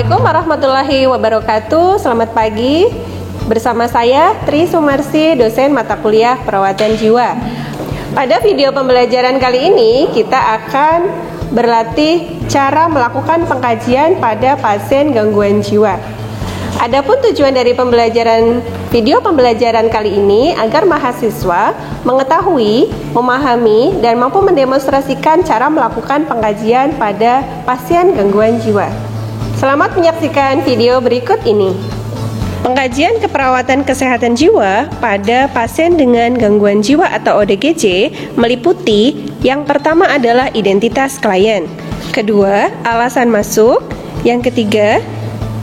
Assalamualaikum warahmatullahi wabarakatuh. Selamat pagi. Bersama saya Tri Sumarsi, dosen mata kuliah perawatan jiwa. Pada video pembelajaran kali ini kita akan berlatih cara melakukan pengkajian pada pasien gangguan jiwa. Adapun tujuan dari video pembelajaran kali ini agar mahasiswa mengetahui, memahami, dan mampu mendemonstrasikan cara melakukan pengkajian pada pasien gangguan jiwa. Selamat menyaksikan video berikut ini. Pengkajian keperawatan kesehatan jiwa pada pasien dengan gangguan jiwa atau ODGJ meliputi yang pertama adalah identitas klien, kedua alasan masuk, yang ketiga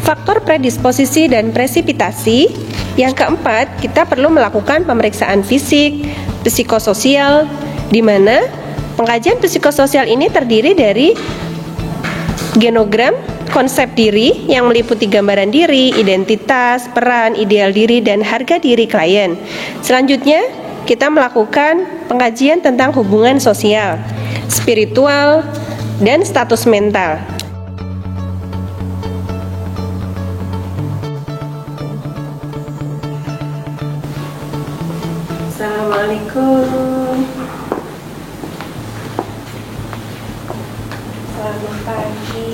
faktor predisposisi dan presipitasi, yang keempat kita perlu melakukan pemeriksaan fisik, psikososial, di mana pengkajian psikososial ini terdiri dari genogram, konsep diri yang meliputi gambaran diri, identitas, peran, ideal diri, dan harga diri klien. Selanjutnya, kita melakukan pengkajian tentang hubungan sosial, spiritual, dan status mental. Assalamualaikum. Selamat pagi.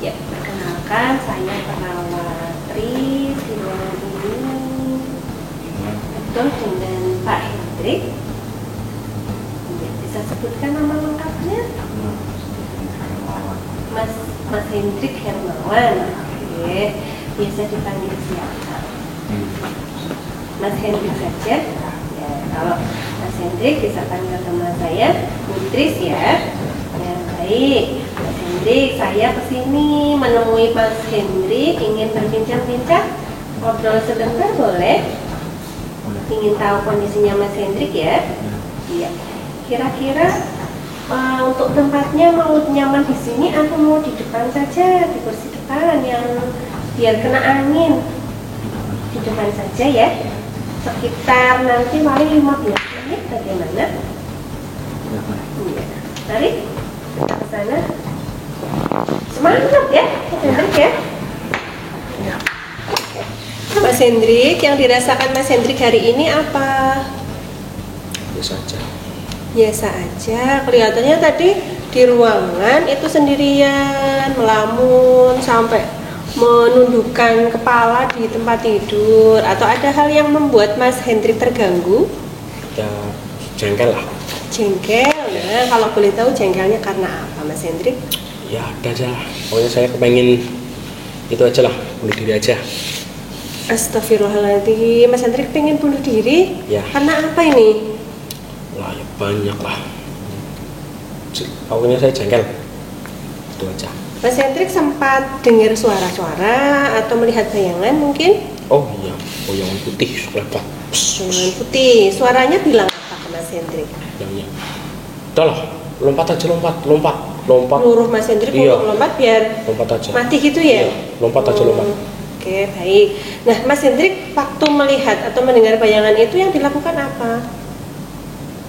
Perkenalkan, saya perawat Tri di ruangan ini. Betul, dengan Pak Hendrik. Bisa sebutkan nama lengkapnya? Mas Hendrik Hermawan. Oke, biasa dipanggil siapa? Mas Hendrik saja. Ya, kalau Mas Hendrik bisa panggil teman saya Putris ya. Ya, baik. Mas Hendrik, saya kesini menemui Mas Hendrik, ingin berbincang-bincang, ngobrol sebentar boleh? Ingin tahu kondisinya Mas Hendrik ya? Iya. Kira-kira untuk tempatnya mau nyaman di sini atau mau di depan saja, di kursi depan yang biar kena angin? Di depan saja ya. Sekitar nanti paling 15 menit bagaimana? Iya. Tarik ke sana. Semangat ya, Mas Hendrik ya. Mas Hendrik, yang dirasakan Mas Hendrik hari ini apa? Biasa aja. Biasa aja. Kelihatannya tadi di ruangan itu sendirian, melamun sampai menundukkan kepala di tempat tidur. Atau ada hal yang membuat Mas Hendrik terganggu? Ya, jengkel lah. Jengkel. Nah, kalau boleh tahu jengkelnya karena apa, Mas Hendrik? Ya ada aja, pokoknya saya kepengen itu aja lah, bunuh diri aja. Astagfirullahaladzim, Mas Hendrik pengen bunuh diri? Ya. Karena apa ini? Wah ya banyak lah. Pokoknya saya jengkel, itu aja. Mas Hendrik sempat dengar suara-suara atau melihat bayangan mungkin? Oh iya, bayangan putih, lebat. Bayangan putih, suaranya bilang apa ke Mas Hendrik? Bilangnya, udah lah, lompat aja, lompat. Nyuruh Mas Hendrik iya. untuk lompat biar lompat aja. mati gitu ya? Iya, lompat aja, lompat. Oke, baik. Nah, Mas Hendrik waktu melihat atau mendengar bayangan itu yang dilakukan apa?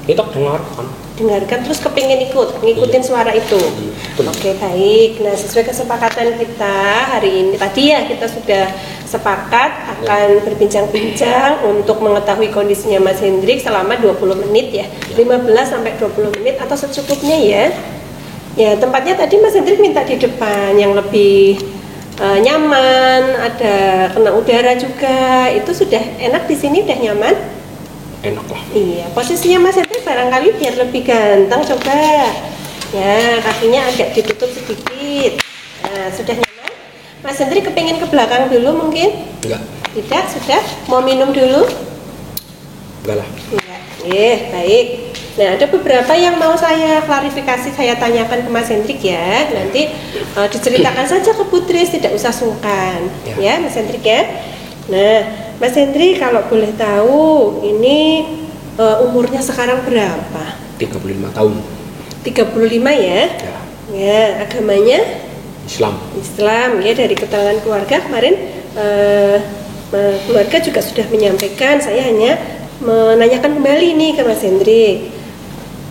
Kita dengarkan. Dengarkan terus kepingin ngikutin Iya. suara itu. Betul. Oke, baik. Nah, sesuai kesepakatan kita hari ini tadi ya, kita sudah sepakat akan berbincang-bincang untuk mengetahui kondisinya Mas Hendrik selama 20 menit ya. 15 sampai 20 menit atau secukupnya ya. Ya, tempatnya tadi Mas Hendrik minta di depan yang lebih nyaman, ada kena udara juga. Itu sudah enak di sini, udah nyaman? Enak lah. Iya, posisinya Mas Hendrik barangkali biar lebih ganteng, coba. Ya, kakinya agak ditutup sedikit. Nah, sudah nyaman? Mas Hendrik kepingin ke belakang dulu mungkin? Enggak. Tidak, sudah? Mau minum dulu? Enggak lah. Enggak. Baik. Nah, ada beberapa yang mau saya klarifikasi, saya tanyakan ke Mas Hendrik ya. Nanti diceritakan saja ke Putri, tidak usah sungkan. Ya, Mas Hendrik ya. Nah, Mas Hendrik kalau boleh tahu, ini umurnya sekarang berapa? 35 tahun. 35 ya? Ya. Ya, agamanya? Islam. Islam ya, dari keterangan keluarga kemarin keluarga juga sudah menyampaikan, saya hanya menanyakan kembali nih ke Mas Hendrik.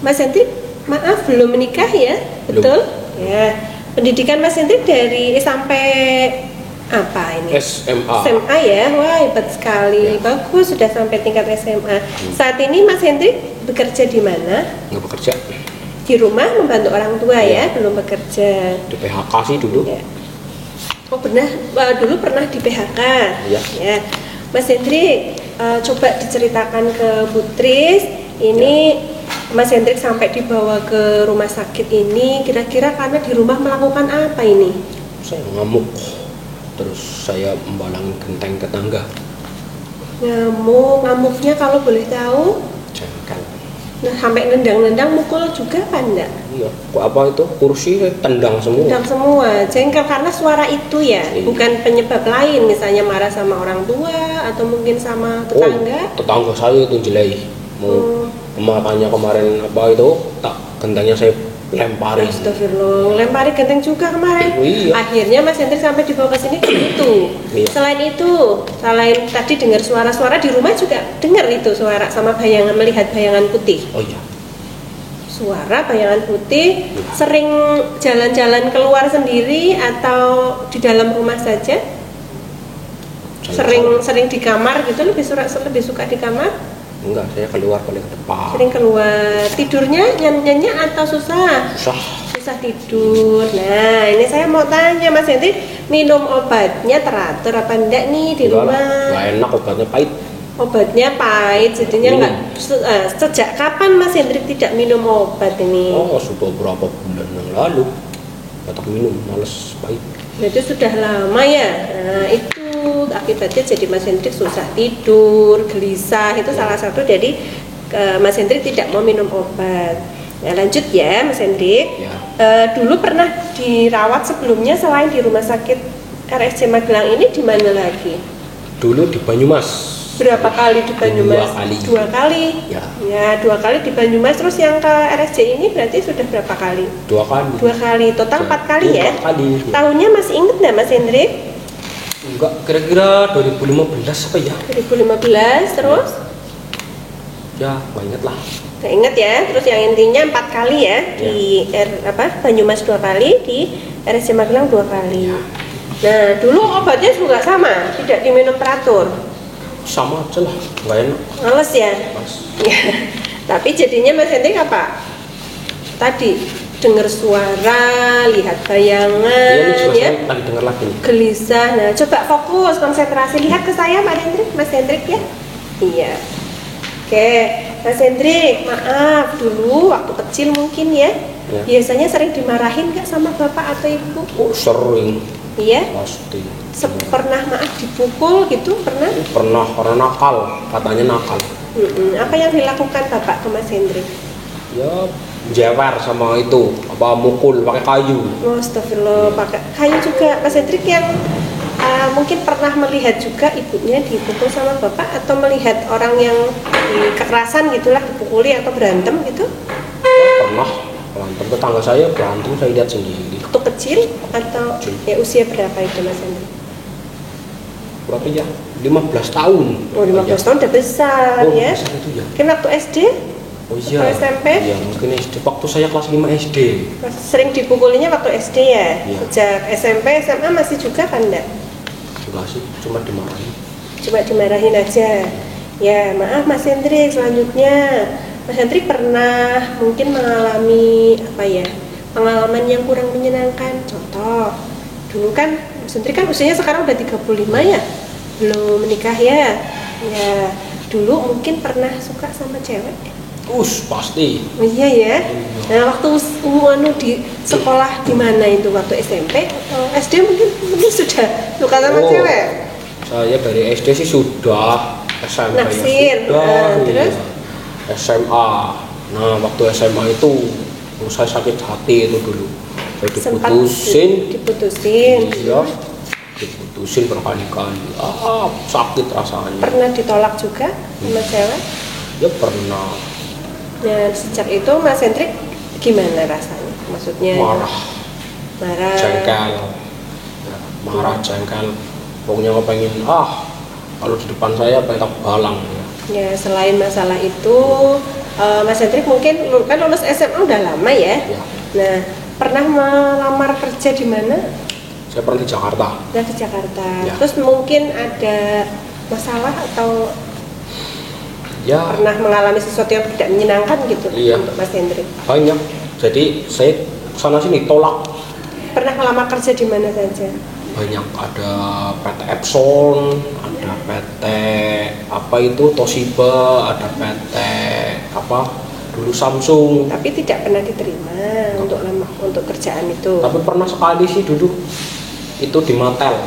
Mas Hendrik maaf belum menikah ya, Belum. betul? Ya. Pendidikan Mas Hendrik dari sampai apa ini? SMA. SMA ya, wah hebat sekali, Ya. bagus sudah sampai tingkat SMA. Saat ini Mas Hendrik bekerja di mana? Nggak bekerja. Di rumah membantu orang tua ya, belum bekerja. Di PHK sih dulu. Ya. Oh benar, dulu pernah di PHK. Iya. Ya. Mas Hendrik, coba diceritakan ke Putris. Ini Mas Hendrik sampai dibawa ke rumah sakit ini, kira-kira karena di rumah melakukan apa ini? Saya ngamuk. Terus saya membalangin genteng tetangga. Ngamuknya kalau boleh tahu? Jengkel. Nah, sampai nendang-nendang, mukul juga kan enggak? Iya. Kok apa itu kursi tendang semua. Tendang semua, jengkel karena suara itu ya, Iya. bukan penyebab lain, misalnya marah sama orang tua atau mungkin sama tetangga. Oh, tetangga saya itu jelek. Mau matanya kemarin apa itu tak gentengnya saya lemparin. Astagfirullah, lempari genteng juga kemarin. Iya. Akhirnya Mas Hendrik sampai dibawa ke sini gitu. Iya. Selain itu, selain tadi dengar suara-suara di rumah juga dengar itu suara sama bayangan, melihat bayangan putih. Oh iya. Suara bayangan putih, sering jalan-jalan keluar sendiri atau di dalam rumah saja? Sering di kamar gitu, lebih suka di kamar? Enggak, saya keluar paling ke depan. Sering keluar. Tidurnya nyenyak atau susah? Susah tidur. Nah, ini saya mau tanya Mas Hendrik, minum obatnya teratur apa enggak nih di Enggak lah, rumah? nggak enak obatnya pahit. Obatnya pahit, jadinya Minum. enggak. Sejak kapan Mas Hendrik tidak minum obat ini? Oh, sudah berapa bulan yang lalu. Batak minum, males pahit. Jadi sudah lama ya. Nah, itu akibatnya jadi Mas Hendrik susah tidur, gelisah. Itu salah satu dari Mas Hendrik tidak mau minum obat. Nah, lanjut ya Mas Hendrik. Ya. Dulu pernah dirawat sebelumnya selain di rumah sakit RSC Magelang ini di mana lagi? Dulu di Banyumas. Berapa kali di Banyumas? 2 kali. 2 kali. Ya. Ya, 2 kali di Banyumas. Terus yang ke RSC ini berarti sudah berapa kali? 2 kali. 2 kali. Total 4 kali ya? 4 kali. Ya. Tahunnya masih inget nggak Mas Hendrik? Enggak, kira-kira 2015 apa ya? 2015 terus? Ya, banyak lah. Nggak inget ya. Terus yang intinya 4 kali ya, di Banyumas 2 kali, di RSC Magelang 2 kali. Nah, dulu obatnya juga sama, tidak diminum teratur. Sama aja lah, nggak enak. Males ya. Mas. Ya. Tapi jadinya Mas Hendrik apa? Tadi dengar suara, lihat Iya, ini bayangan, juga ya, saya lagi dengar lagi nih. gelisah. Nah, coba fokus, konsentrasi, lihat ke saya, Pak Hendrik, Mas Hendrik ya. Iya. Oke, Mas Hendrik, maaf dulu waktu kecil mungkin ya. Ya. Biasanya sering dimarahin nggak sama bapak atau ibu? Oh, sering. Iya. Pasti. Pernah maaf dipukul gitu? Pernah? Pernah, karena nakal. Katanya nakal. Apa yang dilakukan bapak ke Mas Hendrik? Ya, jewer sama itu. Apa, mukul pakai kayu. Oh, astagfirullah, pakai kayu juga. Mas Hendrik yang mungkin pernah melihat juga ibunya dipukul sama bapak atau melihat orang yang kekerasan gitulah, dipukuli atau berantem gitu? Ya, pernah. Berantem tetangga saya berantem, saya lihat sendiri. Waktu kecil atau Kecil. ya usia berapa itu Mas Hendrik? Berapa ya? 15 tahun. Oh, 15 tahun udah besar Oh, ya. besar itu ya. Kan waktu SD Oh iya. Atau SMP? Iya, mungkin SD. Waktu saya kelas 5 SD. sering dipukulinya waktu SD ya. Iya. Sejak SMP, SMA masih juga kan enggak? Enggak sih, cuma dimarahin. Cuma dimarahin aja. Ya, maaf Mas Hendrik, selanjutnya Mas Hendrik pernah mungkin mengalami apa ya? Pengalaman yang kurang menyenangkan. Contoh, dulu kan Mas Hendrik kan usianya sekarang udah 35 ya. Belum menikah ya. Ya, dulu mungkin pernah suka sama cewek. Pasti. Oh iya ya. Nah, waktu di sekolah di mana itu, waktu SMP atau SD mungkin sudah suka sama cewek? Saya dari SD sih sudah, SMP Naksir. ya sudah, Nah, terus? SMA. Nah, waktu SMA itu saya sakit hati itu dulu. Saya diputusin. Iya, diputusin berkali-kali. Sakit rasanya. Pernah ditolak juga sama cewek? Ya pernah. Nah, sejak itu Mas Hendrik gimana rasanya? Maksudnya Marah, marah. jengkel. Ya, marah, jengkel. Pokoknya pengen kalau di depan saya pengen tak balang ya. Ya, selain masalah itu Mas Hendrik mungkin kan lulus SMA udah lama ya. Ya. Nah, pernah melamar kerja di mana? Saya pernah di Jakarta. Nah, di Jakarta. Ya. Terus mungkin ada masalah atau Ya, pernah mengalami sesuatu yang tidak menyenangkan gitu Iya. untuk Mas Hendrik? banyak. Jadi saya sana sini tolak. Pernah melamar kerja di mana saja? Banyak, ada PT Epson, ada PT apa itu Toshiba, ada PT apa dulu Samsung. Tapi tidak pernah diterima untuk kerjaan itu. Tapi pernah sekali sih dulu itu di Mattel.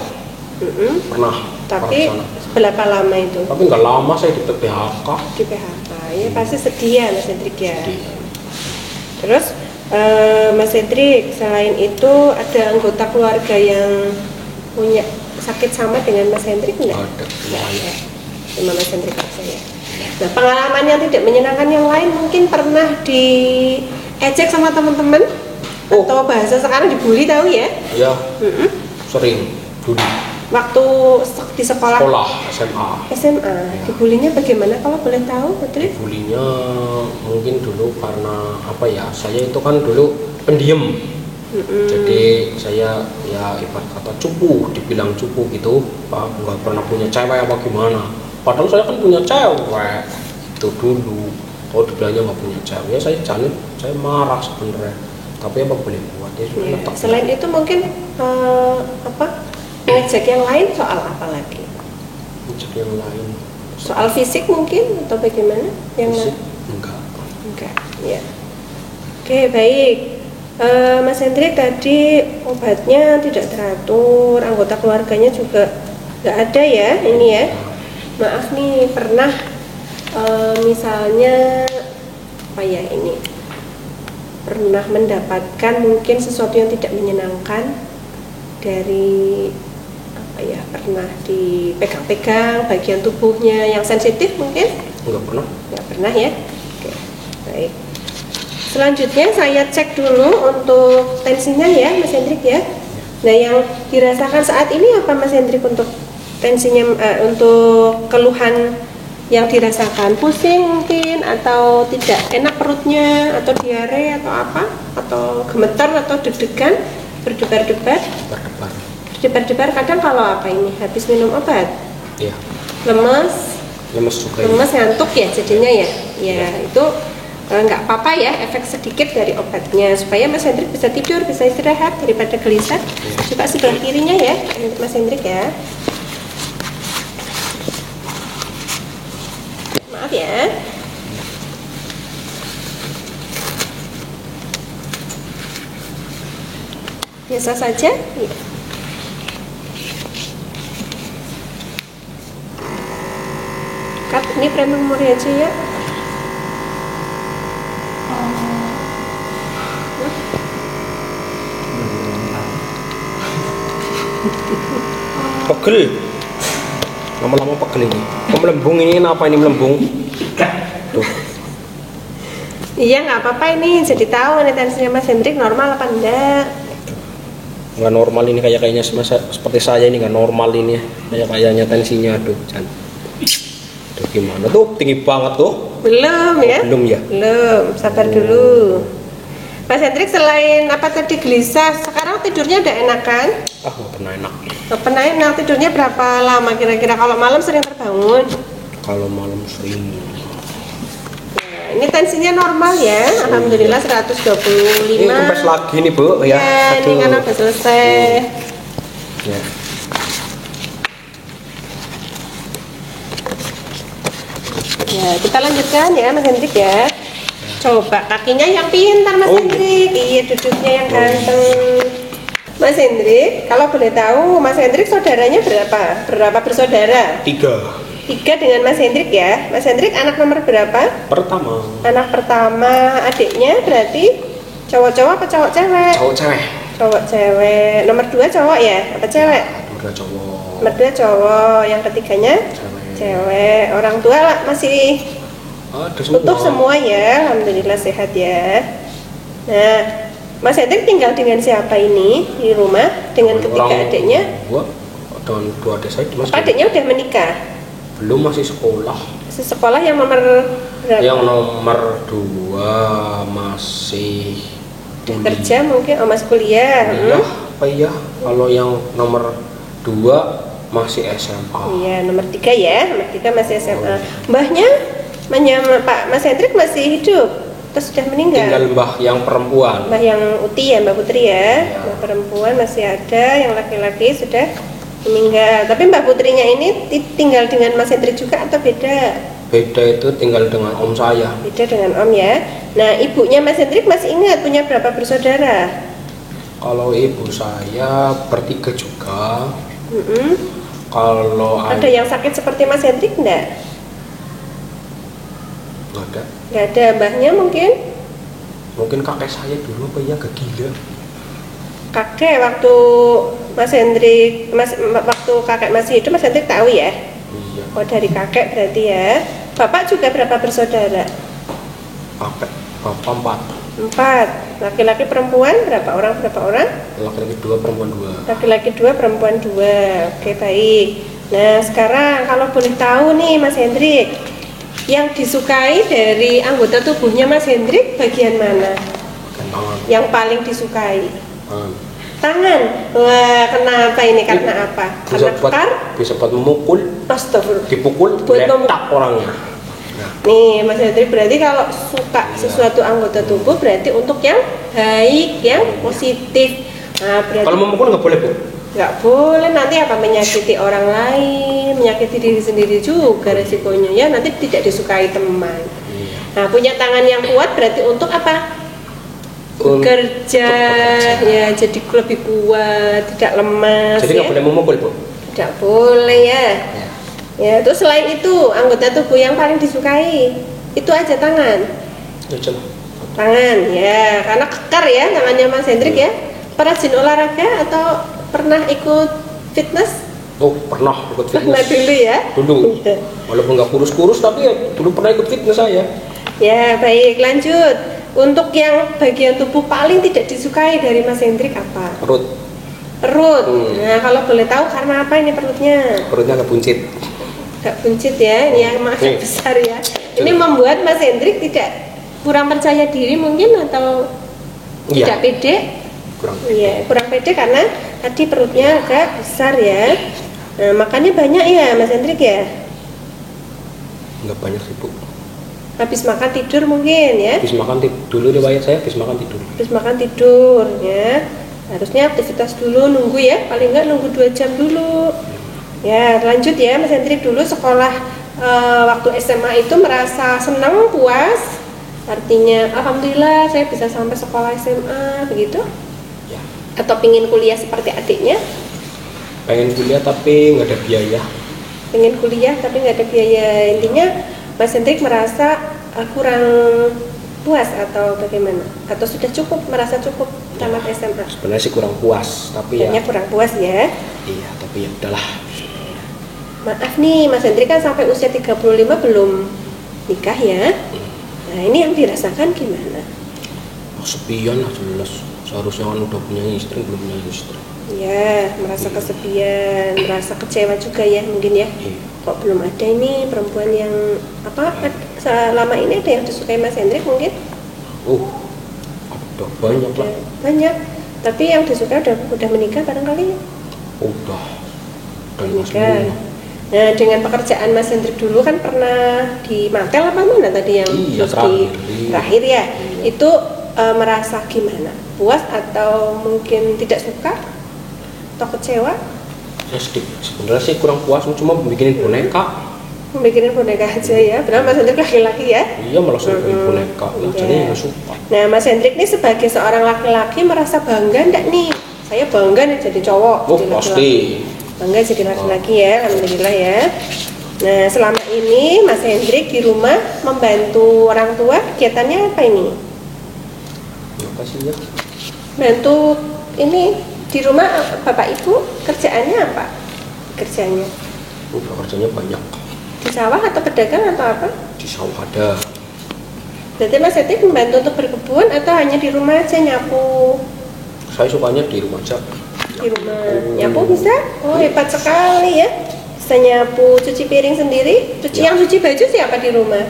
Pernah. Tapi pernah sana. berapa lama itu? Tapi nggak lama saya di PHK. Di PHK. Ya pasti sedih ya Mas Hendrik ya. Sedih. Terus Mas Hendrik, selain itu ada anggota keluarga yang punya sakit sama dengan Mas Hendrik enggak? Ada. Nggak ada. Cuma Mas Hendrik aja ya. Nah, pengalaman yang tidak menyenangkan yang lain mungkin pernah diejek sama teman-teman atau bahasa sekarang dibully, tahu ya? Ya, sering dulu. Waktu di sekolah SMA. SMA, dibulinya bagaimana kalau boleh tahu, Putri? Bulinya mungkin dulu karena apa ya, saya itu kan dulu pendiam. Jadi saya ya ibarat kata cupu, dibilang cupu gitu, Pak, nggak pernah punya cewek apa gimana. Padahal saya kan punya cewek itu dulu. Kalau dibilangnya nggak punya cewek, ya saya marah sebenarnya. Tapi apa boleh buat ya sudah Ya, tetap. selain itu mungkin ngejek yang lain soal apa lagi? Ngejek yang lain. Soal fisik mungkin atau bagaimana? Yang Fisik? Enggak. ya. Oke, baik. Mas Hendrik tadi obatnya tidak teratur, anggota keluarganya juga nggak ada ya, ini ya. Maaf nih, pernah misalnya apa ya ini? Pernah mendapatkan mungkin sesuatu yang tidak menyenangkan dari apa ya, pernah dipegang-pegang bagian tubuhnya yang sensitif mungkin? Enggak pernah. Nggak pernah ya. Oke, baik. Selanjutnya saya cek dulu untuk tensinya ya Mas Hendrik ya. Nah, yang dirasakan saat ini apa Mas Hendrik untuk tensinya, untuk keluhan yang dirasakan? Pusing mungkin, atau tidak enak perutnya, atau diare, atau apa? Atau gemetar, atau deg-degan, berdebar-debar? Berdebar. Berdebar-debar kadang kalau apa ini? Habis minum obat? Iya. Lemes? Lemes juga. Lemes, ngantuk ya jadinya ya. Ya, itu nggak apa-apa ya, efek sedikit dari obatnya supaya Mas Hendrik bisa tidur, bisa istirahat daripada gelisah. Coba sebelah kirinya ya Mas Hendrik ya. Maaf ya. Biasa saja ya. Cut, ini premi memori aja ya. Pegel. Lama-lama pegel ini. Kok melembung ini, kenapa ini melembung? Tuh. Iya, nggak apa-apa ini, jadi tahu nih tensinya Mas Hendrik normal apa enggak. Nggak normal ini, kayaknya seperti saya ini nggak normal ini. Kayaknya tensinya, aduh, Jan. Aduh, gimana tuh? Tinggi banget tuh. Belum ya? Belum ya? Belum, sabar dulu. Mas Hendrik selain apa tadi gelisah, sekarang tidurnya udah enakan? Ah, nggak pernah enak. Nggak pernah enak, tidurnya berapa lama kira-kira? Kalau malam sering terbangun? Kalau malam sering. Nah, ini tensinya normal ya, alhamdulillah 125. Ini kempes lagi nih Bu ya. Ya, ini kan udah selesai. Ya. Ya, kita lanjutkan ya Mas Hendrik ya. Coba kakinya yang pintar Mas Hendrik. Iya, duduknya yang ganteng. Mas Hendrik, kalau boleh tahu Mas Hendrik saudaranya berapa? Berapa bersaudara? 3. 3 dengan Mas Hendrik ya. Mas Hendrik anak nomor berapa? Pertama. Anak pertama, adiknya berarti cowok-cowok apa cowok cewek? Cowok cewek. Cowok cewek. Nomor 2 cowok ya? Apa cewek? Udah cowok. Nomor 2 cowok, yang ketiganya cewek. Orang tua lah masih Ada semua. utuh semua ya, alhamdulillah sehat ya. Nah, Mas Hendrik tinggal dengan siapa ini di rumah? Dengan ketiga adiknya? Gua dengan 2 adik saya. Mas Adiknya udah menikah? belum, masih sekolah. Masih sekolah yang nomor berapa? Yang nomor 2 masih kerja mungkin, oh masih kuliah. Iya, apa ya? Kalau yang nomor 2 masih SMA. Iya, nomor 3 ya, nomor 3 masih SMA. Mbahnya, Pak Mas Hendrik masih hidup? Terus sudah meninggal? Tinggal mbah yang perempuan. Mbah yang Uti ya, Mbak Putri ya. Iya. Mbah perempuan masih ada, yang laki-laki sudah meninggal. Tapi Mbak Putrinya ini tinggal dengan Mas Hendrik juga atau beda? Beda, itu tinggal dengan om saya. Beda dengan om ya. Nah, ibunya Mas Hendrik masih ingat punya berapa bersaudara? Kalau ibu saya bertiga juga. Kalau Ada yang sakit seperti Mas Hendrik enggak? nggak ada. Nggak ada. Mbahnya mungkin? Mungkin kakek saya dulu apa ya, gila. Kakek waktu Mas Hendrik, waktu kakek masih hidup Mas Hendrik tahu ya? Iya. Oh, dari kakek berarti ya. Bapak juga berapa bersaudara? Kakek bapak 4. Laki-laki perempuan berapa orang? Berapa orang? 4. Laki-laki 2, perempuan 2. Laki-laki 2, perempuan 2. Oke, baik. Nah, sekarang kalau boleh tahu nih Mas Hendrik, yang disukai dari anggota tubuhnya Mas Hendrik bagian mana? Tangan. Yang paling disukai? Tangan. Tangan. Wah, kenapa ini? Karena apa? Karena kekar? Bisa buat memukul. Astagfirullah. Dipukul, Buat letak orangnya. Nah, Nih Mas Hendrik, berarti kalau suka sesuatu anggota tubuh berarti untuk yang baik, yang positif. Nah, berarti kalau memukul nggak boleh, Bu? nggak boleh, nanti apa menyakiti orang lain, menyakiti diri sendiri juga resikonya ya, nanti tidak disukai teman. Iya. Nah, punya tangan yang kuat berarti untuk apa? Bekerja, ya, jadi lebih kuat, tidak lemas. Jadi nggak ya. boleh memukul, Bu? Tidak boleh ya. Ya. Ya, terus selain itu anggota tubuh yang paling disukai itu aja tangan. Ya, coba. Tangan ya, karena kekar ya tangannya Mas Hendrik ya. Rajin olahraga atau pernah ikut fitness? Oh, pernah ikut fitness. Pernah dulu ya? Dulu. Iya. Walaupun nggak kurus-kurus, tapi ya dulu pernah ikut fitness saya. Ya, baik, lanjut. Untuk yang bagian tubuh paling tidak disukai dari Mas Hendrik apa? Perut. Perut. Nah, kalau boleh tahu karena apa ini perutnya? Perutnya nggak buncit. Gak buncit ya, ini yang masih besar ya. Ini membuat Mas Hendrik tidak kurang percaya diri mungkin atau Iya. tidak pede? Kurang. Iya, kurang pede karena tadi perutnya agak besar ya. Nah, makannya banyak ya Mas Hendrik ya? Nggak banyak sih, Bu. Habis makan tidur mungkin ya? Habis makan dulu riwayat saya habis makan tidur. Habis makan tidur ya. Harusnya aktivitas dulu, nunggu ya, paling nggak nunggu 2 jam dulu. Ya, lanjut ya Mas Hendrik, dulu sekolah waktu SMA itu merasa senang, puas. Artinya alhamdulillah saya bisa sampai sekolah SMA begitu. Ya. Atau pingin kuliah seperti adiknya? Pengen kuliah tapi nggak ada biaya. Pengen kuliah tapi nggak ada biaya. Intinya Mas Hendrik merasa kurang puas atau bagaimana? Atau sudah cukup, merasa cukup tamat SMA? Sebenarnya sih kurang puas, tapi Kayaknya ya. kurang puas ya. Iya, tapi ya udahlah. Maaf nih, Mas Hendrik kan sampai usia 35 belum nikah ya. Nah, ini yang dirasakan gimana? Kesepian lah jelas. Seharusnya kan udah punya istri, belum punya istri. Ya, merasa kesepian, merasa kecewa juga ya mungkin ya. Iya. Kok belum ada ini perempuan yang apa? Selama ini ada yang disukai Mas Hendrik mungkin? Oh, ada banyak lah. Banyak. Tapi yang disukai udah menikah barangkali? Udah Menikah. Nah, dengan pekerjaan Mas Hendrik dulu kan pernah di Mantel apa mana tadi yang Iya, terakhir ya. Itu merasa gimana? Puas atau mungkin tidak suka? Atau kecewa? Ya sebenarnya sih kurang puas, cuma bikinin boneka. Membikinin boneka aja ya. Padahal Mas Hendrik laki-laki ya. Iya, malah suruh bikin boneka. Ya, Iya. jadi nggak suka. Nah, Mas Hendrik nih sebagai seorang laki-laki merasa bangga enggak nih? Saya bangga nih jadi cowok. Oh, jadi pasti. laki-laki. Bangga jadi laki-laki ya, alhamdulillah ya. Nah, selama ini Mas Hendrik di rumah membantu orang tua, kegiatannya apa ini? Apa sih ya? Bantu ini di rumah Bapak Ibu kerjaannya apa? Kerjanya Udah kerjanya banyak. di sawah atau pedagang atau apa? Di sawah ada. Berarti Mas Hendrik membantu untuk berkebun atau hanya di rumah aja nyapu? Saya sukanya di rumah aja. Di rumah nyapu bisa? Oh, hebat sekali ya. Bisa nyapu, cuci piring sendiri. Yang cuci baju siapa di rumah?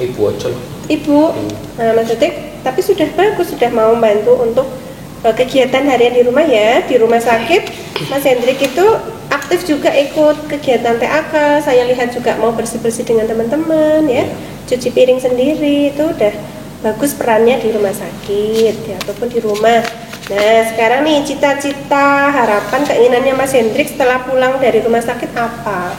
Ibu aja lah. Ibu. Nah, Mas Hendrik, tapi sudah bagus, sudah mau membantu untuk kegiatan harian di rumah ya. Di rumah sakit, Mas Hendrik itu aktif juga ikut kegiatan TAK. Saya lihat juga mau bersih-bersih dengan teman-teman ya. Cuci piring sendiri itu udah bagus perannya di rumah sakit ya, ataupun di rumah. Nah, sekarang nih cita-cita, harapan, keinginannya Mas Hendrik setelah pulang dari rumah sakit apa?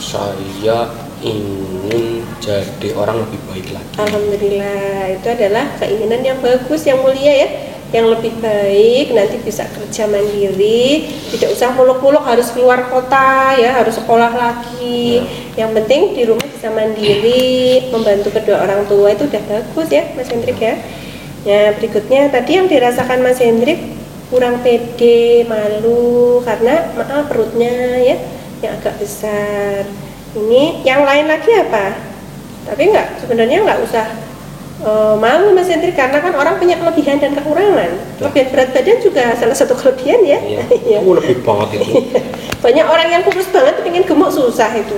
Saya ingin jadi orang lebih baik lagi. Alhamdulillah, itu adalah keinginan yang bagus, yang mulia ya. Yang lebih baik, nanti bisa kerja mandiri, tidak usah muluk-muluk harus keluar kota ya, harus sekolah lagi. Yang penting di rumah bisa mandiri, membantu kedua orang tua, itu udah bagus ya Mas Hendrik ya. Ya, berikutnya tadi yang dirasakan Mas Hendrik kurang pede, malu karena maaf perutnya ya yang agak besar. Ini yang lain lagi apa? Tapi sebenarnya nggak usah malu Mas Hendrik, karena kan orang punya kelebihan dan kekurangan. Kelebihan berat badan juga salah satu kelebihan ya. Iya. Lebih banget itu. Banyak orang yang kurus banget pengen gemuk susah itu.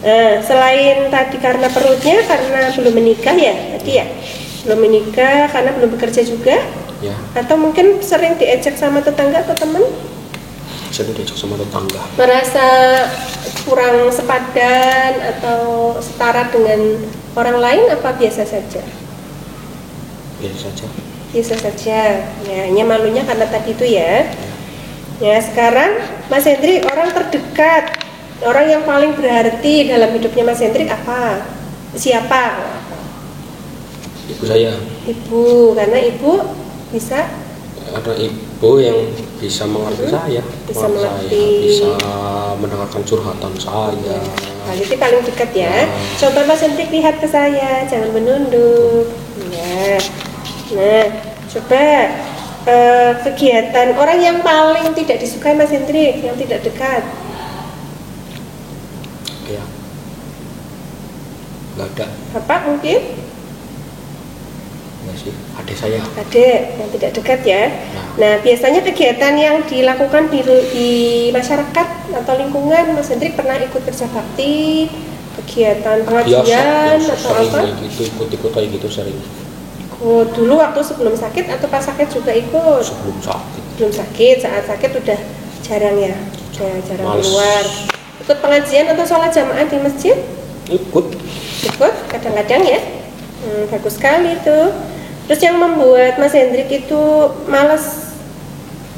Nah, selain tadi karena perutnya, karena belum menikah ya tadi ya. Belum menikah karena belum bekerja juga ya. Atau mungkin sering diejek sama tetangga atau teman, sering diejek sama tetangga, merasa kurang sepadan atau setara dengan orang lain, apa biasa saja? Biasa saja ya, hanya malunya karena tadi itu ya. Ya, sekarang Mas Hendrik, orang terdekat, orang yang paling berarti dalam hidupnya Mas Hendrik apa? Siapa? Ibu saya. Ibu, karena ibu bisa? Ada ibu yang bisa mengerti saya, bisa mengerti, bisa mendengarkan curhatan saya. Itu paling dekat ya. Coba Mas Hendrik lihat ke saya, jangan menunduk. Ya. Nah, coba kegiatan orang yang paling tidak disukai Mas Hendrik, yang tidak dekat. Ya. Nggak ada. Bapak mungkin? Adik saya. Adik yang tidak dekat ya. Nah, biasanya kegiatan yang dilakukan di masyarakat atau lingkungan, Mas Hendrik pernah ikut kerja bakti, kegiatan pengajian atau apa? Ikut kayak gitu sering. Ikut dulu waktu sebelum sakit atau pas sakit juga ikut? Sebelum sakit. Sebelum sakit, saat sakit udah jarang ya, jarang keluar. Ikut pengajian atau sholat jamaah di masjid? Ikut kadang-kadang ya. Bagus sekali tuh. Terus yang membuat Mas Hendrik itu malas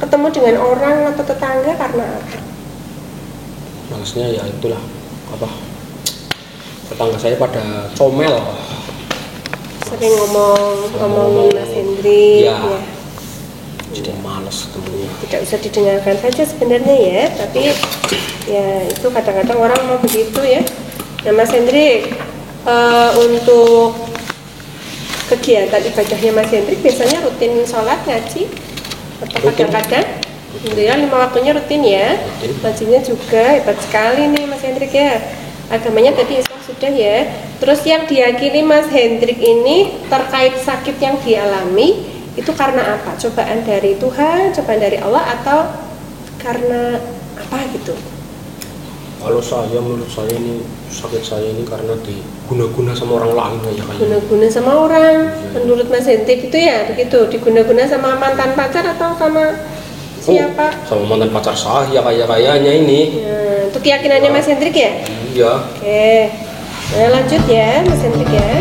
ketemu dengan orang atau tetangga karena apa? Malasnya ya itulah tetangga saya pada comel. Sering ngomongin Mas Hendrik ya. Jadi malas ketemunya. Tidak usah didengarkan saja sebenarnya ya, tapi ya itu kadang-kadang orang mau begitu ya. Nah, Mas Hendrik, untuk kegiatan ibadahnya Mas Hendrik biasanya rutin sholat, ngaji, atau kadang-kadang? Alhamdulillah 5 waktunya rutin ya. Ngajinya juga hebat sekali nih Mas Hendrik ya. Agamanya tadi Islam sudah ya. Terus yang diyakini Mas Hendrik ini terkait sakit yang dialami itu karena apa? Cobaan dari Tuhan, cobaan dari Allah, atau karena apa gitu? Kalau menurut saya ini sakit saya ini karena diguna-guna sama orang lain aja kayaknya. Guna-guna sama orang. Menurut Mas Hendrik itu ya begitu, diguna-guna sama mantan pacar atau sama siapa? Sama mantan pacar saya kayaknya ini. Nah, itu keyakinannya Mas Hendrik ya? Iya. Oke. Nah, lanjut ya Mas Hendrik ya.